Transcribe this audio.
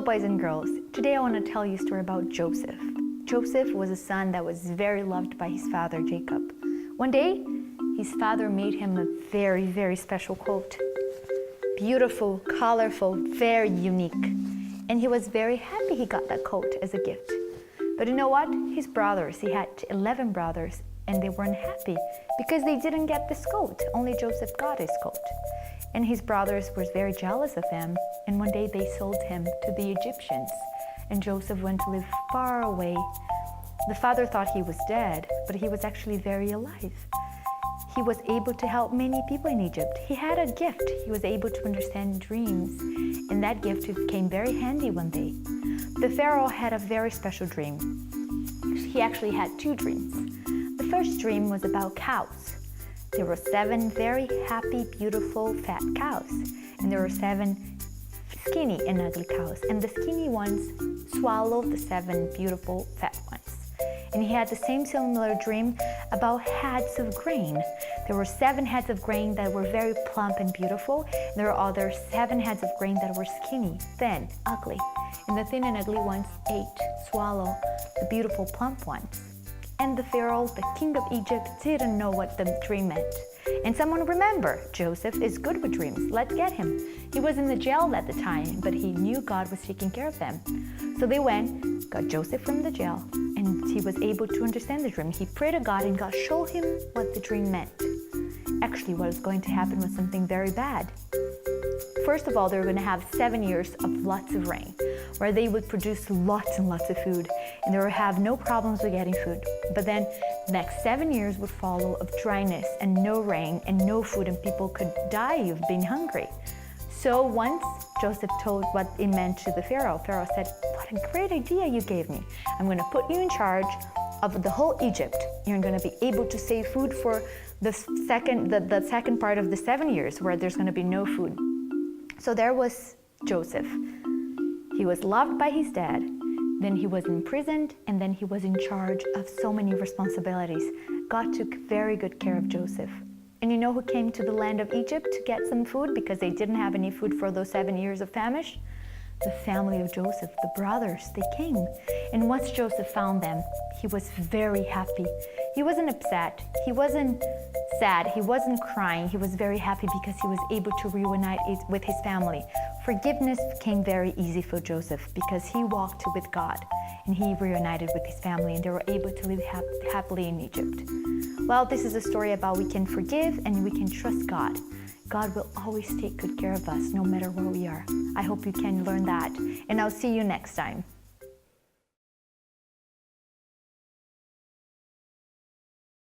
boys and girls. Today I want to tell you a story about Joseph. Joseph was a son that was very loved by his father Jacob. One day, his father made him a very, very special coat. Beautiful, colorful, very unique. And he was very happy he got that coat as a gift. But you know what? His brothers, he had 11 brothers, and they weren't happy because they didn't get this coat. Only Joseph got his coat. And his brothers were very jealous of him, and one day they sold him to the Egyptians, and Joseph went to live far away. The father thought he was dead, but he was actually very alive. He was able to help many people in Egypt. He had a gift. He was able to understand dreams, and that gift came very handy one day. The Pharaoh had a very special dream. He actually had two dreams. The first dream was about cows. There were 7 very happy, beautiful, fat cows, and there were 7 skinny and ugly cows, and the skinny ones swallowed the 7 beautiful, fat ones. And he had the same similar dream about heads of grain. There were 7 heads of grain that were very plump and beautiful, and there were other 7 heads of grain that were skinny, thin, ugly, and the thin and ugly ones swallowed the beautiful, plump ones. And the Pharaoh, the king of Egypt, didn't know what the dream meant. And someone remember, Joseph is good with dreams. Let's get him. He was in the jail at the time, but he knew God was taking care of them. So they went, got Joseph from the jail, and he was able to understand the dream. He prayed to God, and God showed him what the dream meant. Actually, what was going to happen was something very bad. First of all, they were going to have 7 years of lots of rain, where they would produce lots and lots of food, and they would have no problems with getting food. But then the next 7 years would follow of dryness and no rain and no food, and people could die of being hungry. So once Joseph told what it meant to the Pharaoh, Pharaoh said, "What a great idea you gave me. I'm going to put you in charge of the whole Egypt. You're going to be able to save food for the second part of the 7 years where there's going to be no food." So there was Joseph. He was loved by his dad, then he was imprisoned, and then he was in charge of so many responsibilities. God took very good care of Joseph. And you know who came to the land of Egypt to get some food because they didn't have any food for those 7 years of famine? The family of Joseph, the brothers, they came. And once Joseph found them, he was very happy. He wasn't upset, he wasn't sad, he wasn't crying. He was very happy because he was able to reunite with his family. Forgiveness became very easy for Joseph because he walked with God and he reunited with his family, and they were able to live happily in Egypt. Well, this is a story about we can forgive and we can trust God. God will always take good care of us no matter where we are. I hope you can learn that, and I'll see you next time.